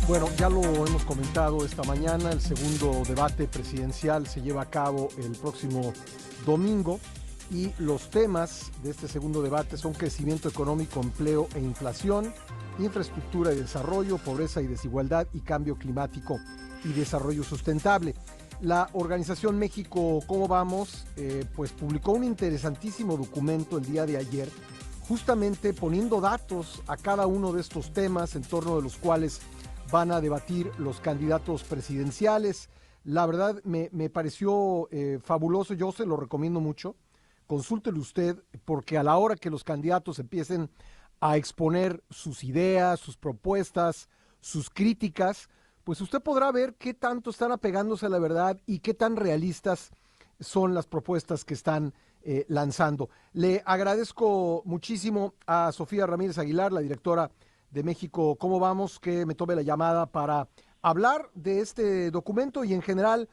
Bueno, ya lo hemos comentado esta mañana, el segundo debate presidencial se lleva a cabo el próximo domingo y los temas de este segundo debate son crecimiento económico, empleo e inflación, infraestructura y desarrollo, pobreza y desigualdad y cambio climático y desarrollo sustentable. La organización México ¿Cómo vamos? Pues publicó un interesantísimo documento el día de ayer, justamente poniendo datos a cada uno de estos temas en torno de los cuales van a debatir los candidatos presidenciales. La verdad me pareció fabuloso, yo se lo recomiendo mucho. Consúltelo usted, porque a la hora que los candidatos empiecen a exponer sus ideas, sus propuestas, sus críticas, pues usted podrá ver qué tanto están apegándose a la verdad y qué tan realistas son las propuestas que están lanzando. Le agradezco muchísimo a Sofía Ramírez Aguilar, la directora de México ¿Cómo vamos?, que me tome la llamada para hablar de este documento y en general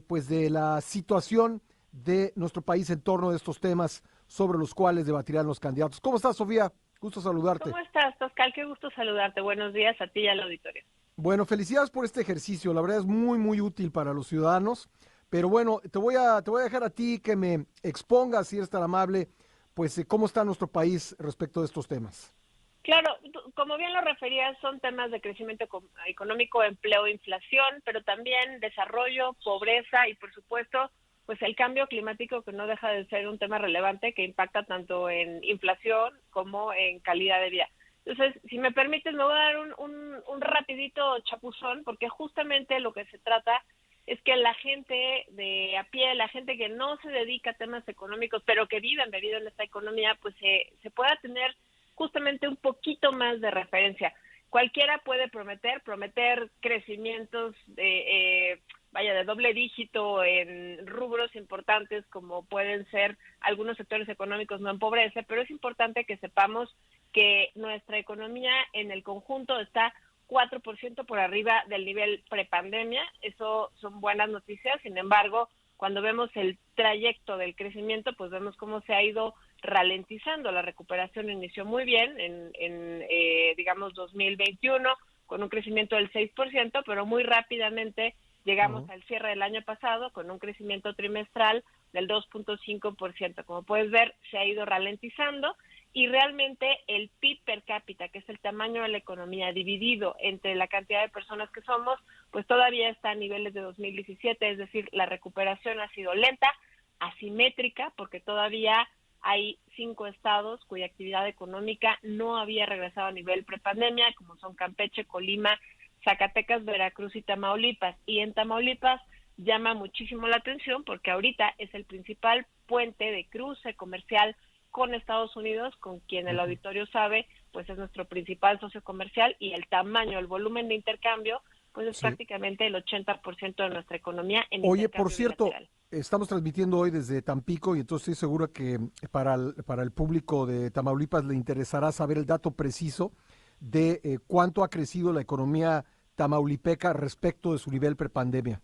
pues de la situación de nuestro país en torno a estos temas sobre los cuales debatirán los candidatos. ¿Cómo estás, Sofía? Gusto saludarte. ¿Cómo estás, Pascal? Qué gusto saludarte. Buenos días a ti y al auditorio. Bueno, felicidades por este ejercicio. La verdad es muy útil para los ciudadanos. Pero bueno, te voy a dejar a ti que me expongas, si eres tan amable, pues cómo está nuestro país respecto de estos temas. Claro, como bien lo referías, son temas de crecimiento económico, empleo, inflación, pero también desarrollo, pobreza y, por supuesto, pues el cambio climático, que no deja de ser un tema relevante que impacta tanto en inflación como en calidad de vida. Entonces, si me permites, me voy a dar un rapidito chapuzón, porque justamente lo que se trata es que la gente de a pie, la gente que no se dedica a temas económicos, pero que vive embebido en esta economía, pues se pueda tener justamente un poquito más de referencia. Cualquiera puede prometer crecimientos de doble dígito en rubros importantes como pueden ser algunos sectores económicos, no empobrece, pero es importante que sepamos que nuestra economía en el conjunto está 4% por arriba del nivel prepandemia. Eso son buenas noticias. Sin embargo, cuando vemos el trayecto del crecimiento, pues vemos cómo se ha ido ralentizando. La recuperación inició muy bien en digamos, 2021, con un crecimiento del 6%, pero muy rápidamente llegamos al cierre del año pasado con un crecimiento trimestral del 2.5%. Como puedes ver, se ha ido ralentizando y realmente el PIB per cápita, que es el tamaño de la economía dividido entre la cantidad de personas que somos, pues todavía está a niveles de 2017, es decir, la recuperación ha sido lenta, asimétrica, porque todavía hay 5 estados cuya actividad económica no había regresado a nivel prepandemia, como son Campeche, Colima, Zacatecas, Veracruz y Tamaulipas. Y en Tamaulipas llama muchísimo la atención porque ahorita es el principal puente de cruce comercial con Estados Unidos, con quien el auditorio sabe, pues es nuestro principal socio comercial, y el tamaño, el volumen de intercambio, pues es prácticamente el 80% de nuestra economía en Oye, intercambio por cierto, bilateral. estamos transmitiendo hoy desde Tampico y entonces estoy seguro que para el público de Tamaulipas le interesará saber el dato preciso de cuánto ha crecido la economía tamaulipeca respecto de su nivel prepandemia.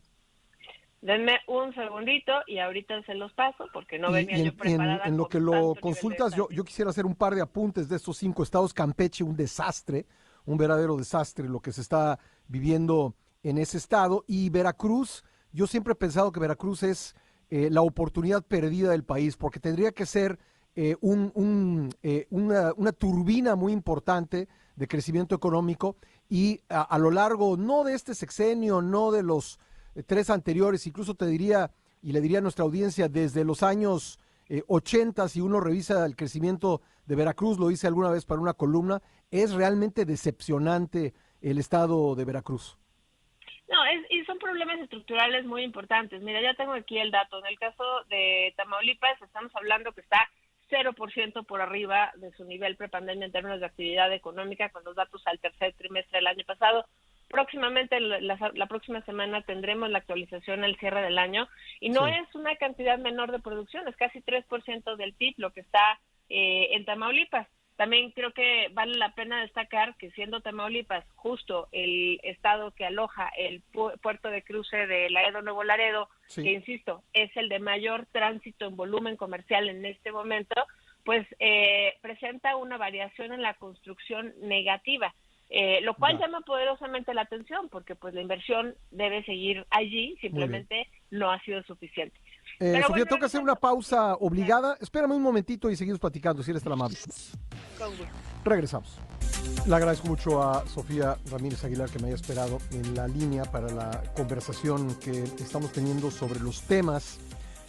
Denme un segundito y ahorita se los paso porque no venía Y yo preparada en lo que con lo tanto nivel de consultas, detalle. yo quisiera hacer un par de apuntes de estos 5 estados. Campeche, un desastre, un verdadero desastre lo que se está viviendo en ese estado. Y Veracruz, yo siempre he pensado que Veracruz es la oportunidad perdida del país, porque tendría que ser una turbina muy importante de crecimiento económico y a lo largo, no de este sexenio, no de los 3 anteriores, incluso te diría y le diría a nuestra audiencia, desde los años 80, si uno revisa el crecimiento de Veracruz, lo hice alguna vez para una columna, es realmente decepcionante el estado de Veracruz. No, y son problemas estructurales muy importantes. Mira, ya tengo aquí el dato. En el caso de Tamaulipas, estamos hablando que está 0% por arriba de su nivel prepandemia en términos de actividad económica, con los datos al tercer trimestre del año pasado. Próximamente, la próxima semana, tendremos la actualización al cierre del año, y no es una cantidad menor de producción, es casi 3% del PIB lo que está en Tamaulipas. También creo que vale la pena destacar que, siendo Tamaulipas justo el estado que aloja el puerto de cruce de Laredo, Nuevo Laredo, que insisto, es el de mayor tránsito en volumen comercial en este momento, pues presenta una variación en la construcción negativa. lo cual llama poderosamente la atención, porque pues la inversión debe seguir allí, simplemente no ha sido suficiente. Pero Sofía, tengo que hacer una pausa obligada. Espérame un momentito y seguimos platicando, si eres tan amable. Con gusto. Regresamos. Le agradezco mucho a Sofía Ramírez Aguilar que me haya esperado en la línea para la conversación que estamos teniendo sobre los temas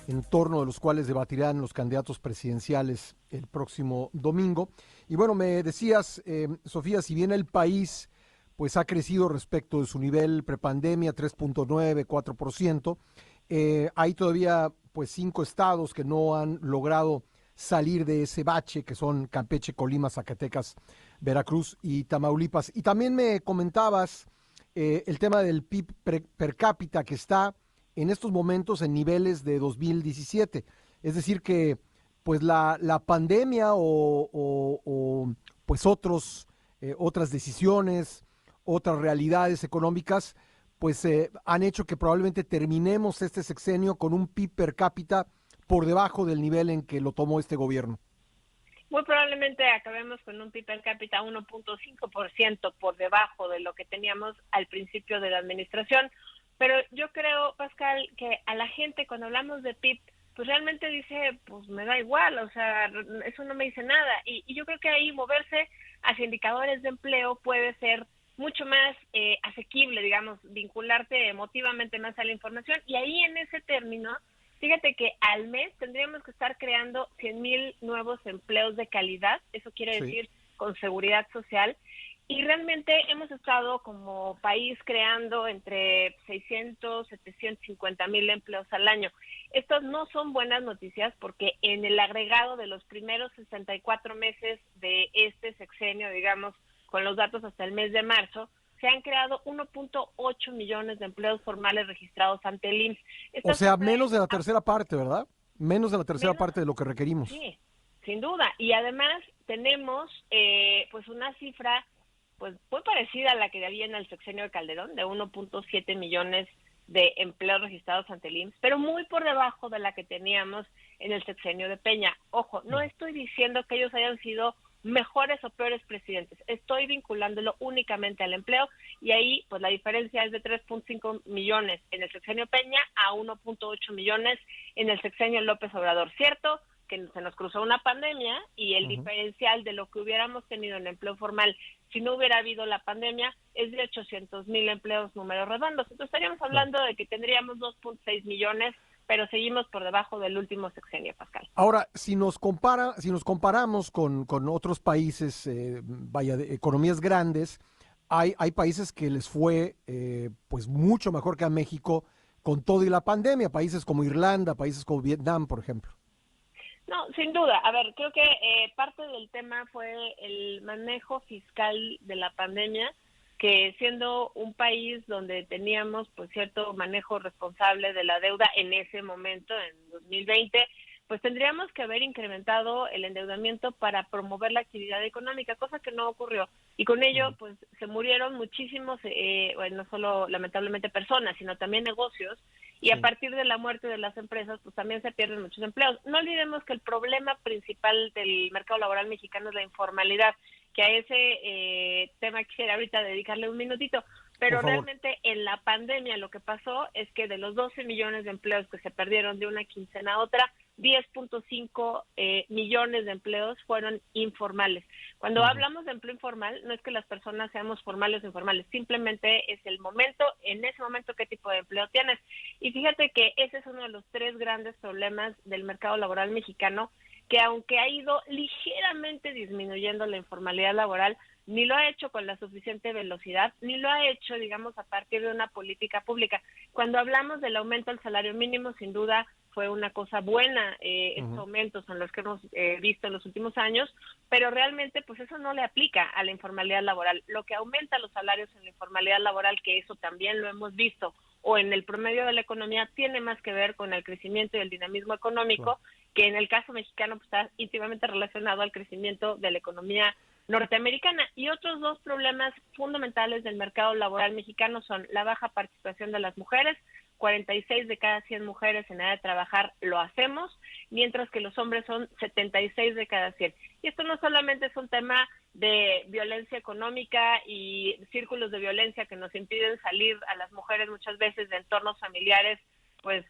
en torno de los cuales debatirán los candidatos presidenciales el próximo domingo. Y bueno, me decías, Sofía, si bien el país pues ha crecido respecto de su nivel prepandemia, 3.9, 4%, hay todavía pues 5 estados que no han logrado salir de ese bache, que son Campeche, Colima, Zacatecas, Veracruz y Tamaulipas. Y también me comentabas el tema del PIB per cápita, que está en estos momentos en niveles de 2017. Es decir que pues la pandemia o pues otras decisiones, otras realidades económicas, pues han hecho que probablemente terminemos este sexenio con un PIB per cápita por debajo del nivel en que lo tomó este gobierno. Muy probablemente acabemos con un PIB per cápita 1.5% por debajo de lo que teníamos al principio de la administración. Pero yo creo, Pascal, que a la gente cuando hablamos de PIB, pues realmente dice, pues me da igual, o sea, eso no me dice nada. Y yo creo que ahí moverse hacia indicadores de empleo puede ser mucho más asequible, digamos, vincularte emotivamente más a la información. Y ahí en ese término, fíjate que al mes tendríamos que estar creando 100,000 nuevos empleos de calidad, eso quiere decir con seguridad social. Y realmente hemos estado como país creando entre 600, 750,000 empleos al año. Estas no son buenas noticias porque en el agregado de los primeros 64 meses de este sexenio, digamos, con los datos hasta el mes de marzo, se han creado 1.8 millones de empleos formales registrados ante el IMSS. O sea, menos de la tercera parte, ¿verdad? Menos de la tercera parte de lo que requerimos. Sí, sin duda. Y además tenemos pues una cifra pues muy parecida a la que había en el sexenio de Calderón, de 1.7 millones de empleos registrados ante el IMSS, pero muy por debajo de la que teníamos en el sexenio de Peña. Ojo, no estoy diciendo que ellos hayan sido mejores o peores presidentes, estoy vinculándolo únicamente al empleo y ahí pues la diferencia es de 3.5 millones en el sexenio Peña a 1.8 millones en el sexenio López Obrador. Cierto que se nos cruzó una pandemia y el diferencial de lo que hubiéramos tenido en empleo formal si no hubiera habido la pandemia es de 800,000 empleos, números redondos. Entonces estaríamos hablando de que tendríamos 2.6 millones, pero seguimos por debajo del último sexenio, Pascal. Ahora, si nos comparamos con otros países, de economías grandes, hay países que les fue pues mucho mejor que a México con todo y la pandemia, países como Irlanda, países como Vietnam, por ejemplo. No, sin duda. A ver, creo que parte del tema fue el manejo fiscal de la pandemia, que siendo un país donde teníamos pues cierto manejo responsable de la deuda en ese momento, en 2020, pues tendríamos que haber incrementado el endeudamiento para promover la actividad económica, cosa que no ocurrió. Y con ello, pues se murieron muchísimos, no solo lamentablemente personas, sino también negocios. Y a partir de la muerte de las empresas, pues también se pierden muchos empleos. No olvidemos que el problema principal del mercado laboral mexicano es la informalidad, que a ese tema quisiera ahorita dedicarle un minutito. Pero realmente en la pandemia lo que pasó es que de los 12 millones de empleos que se perdieron de una quincena a otra, 10.5 millones de empleos fueron informales. Cuando hablamos de empleo informal, no es que las personas seamos formales o informales, simplemente es el momento, en ese momento qué tipo de empleo tienes. Y fíjate que ese es uno de los 3 grandes problemas del mercado laboral mexicano, que aunque ha ido ligeramente disminuyendo la informalidad laboral, ni lo ha hecho con la suficiente velocidad, ni lo ha hecho, digamos, a partir de una política pública. Cuando hablamos del aumento al salario mínimo, sin duda fue una cosa buena, estos aumentos son los que hemos visto en los últimos años, pero realmente pues eso no le aplica a la informalidad laboral. Lo que aumenta los salarios en la informalidad laboral, que eso también lo hemos visto, o en el promedio de la economía, tiene más que ver con el crecimiento y el dinamismo económico, que en el caso mexicano pues, está íntimamente relacionado al crecimiento de la economía norteamericana. Y otros 2 problemas fundamentales del mercado laboral mexicano son la baja participación de las mujeres, 46 de cada 100 mujeres en edad de trabajar lo hacemos, mientras que los hombres son 76 de cada 100. Y esto no solamente es un tema de violencia económica y círculos de violencia que nos impiden salir a las mujeres muchas veces de entornos familiares pues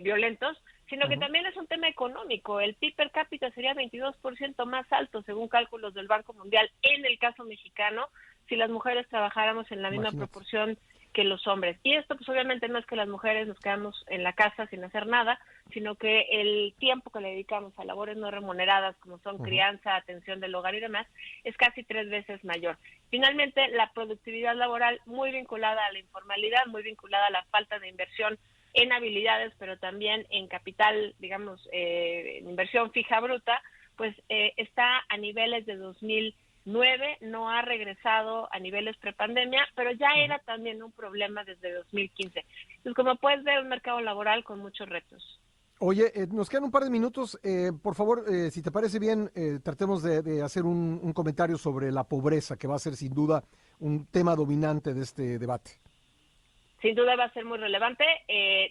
violentos, sino que también es un tema económico. El PIB per cápita sería 22% más alto, según cálculos del Banco Mundial, en el caso mexicano, si las mujeres trabajáramos en la misma proporción que los hombres. Y esto pues obviamente no es que las mujeres nos quedamos en la casa sin hacer nada, sino que el tiempo que le dedicamos a labores no remuneradas, como son crianza, atención del hogar y demás, es casi 3 veces mayor. Finalmente, la productividad laboral, muy vinculada a la informalidad, muy vinculada a la falta de inversión en habilidades, pero también en capital, digamos, en inversión fija bruta, pues está a niveles de 2009, no ha regresado a niveles prepandemia, pero ya era también un problema desde 2015. Entonces, como puedes ver, un mercado laboral con muchos retos. Oye, nos quedan un par de minutos. Por favor, si te parece bien, tratemos de hacer un comentario sobre la pobreza, que va a ser sin duda un tema dominante de este debate. Sin duda va a ser muy relevante.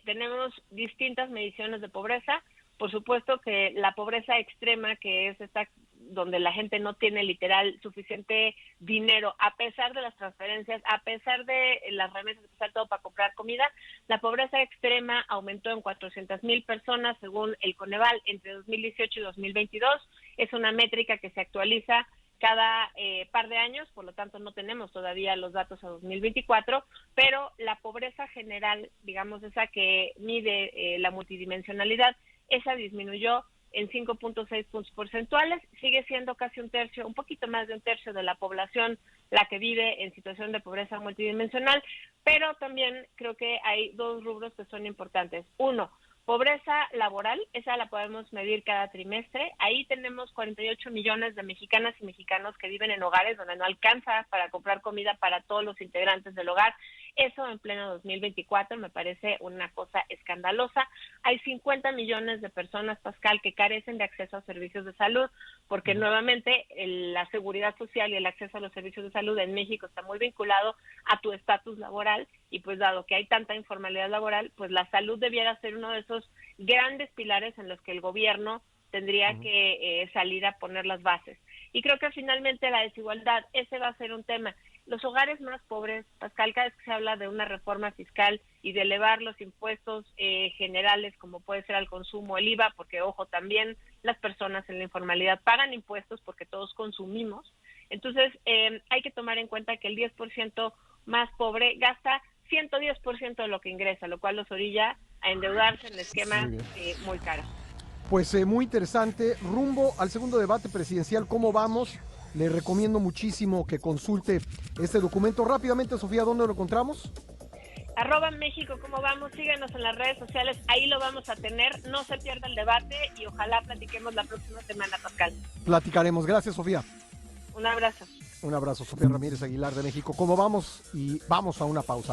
Tenemos distintas mediciones de pobreza. Por supuesto que la pobreza extrema, que es esta donde la gente no tiene literal suficiente dinero, a pesar de las transferencias, a pesar de las remesas, a pesar de todo para comprar comida, la pobreza extrema aumentó en 400,000 personas según el Coneval entre 2018 y 2022. Es una métrica que se actualiza cada par de años, por lo tanto no tenemos todavía los datos a 2024, pero la pobreza general, digamos esa que mide la multidimensionalidad, esa disminuyó en 5.6 puntos porcentuales, sigue siendo casi un tercio, un poquito más de un tercio de la población la que vive en situación de pobreza multidimensional, pero también creo que hay dos rubros que son importantes. Uno, pobreza laboral, esa la podemos medir cada trimestre. Ahí tenemos 48 millones de mexicanas y mexicanos que viven en hogares donde no alcanza para comprar comida para todos los integrantes del hogar. Eso en pleno 2024 me parece una cosa escandalosa. Hay 50 millones de personas, Pascal, que carecen de acceso a servicios de salud, porque nuevamente la seguridad social y el acceso a los servicios de salud en México está muy vinculado a tu estatus laboral, y pues dado que hay tanta informalidad laboral, pues la salud debiera ser uno de esos grandes pilares en los que el gobierno tendría que salir a poner las bases. Y creo que finalmente la desigualdad, ese va a ser un tema. Los hogares más pobres, Pascal, cada vez que se habla de una reforma fiscal y de elevar los impuestos generales, como puede ser al consumo, el IVA, porque ojo, también las personas en la informalidad pagan impuestos porque todos consumimos. Entonces, hay que tomar en cuenta que el 10% más pobre gasta 110% de lo que ingresa, lo cual los orilla a endeudarse en esquemas muy caros. Pues muy interesante. Rumbo al segundo debate presidencial, ¿cómo vamos? Le recomiendo muchísimo que consulte este documento. Rápidamente, Sofía, ¿dónde lo encontramos? @México, ¿cómo vamos? Síguenos en las redes sociales, ahí lo vamos a tener. No se pierda el debate y ojalá platiquemos la próxima semana, Pascal. Platicaremos. Gracias, Sofía. Un abrazo. Un abrazo, Sofía Ramírez Aguilar de México. ¿Cómo vamos? Y vamos a una pausa.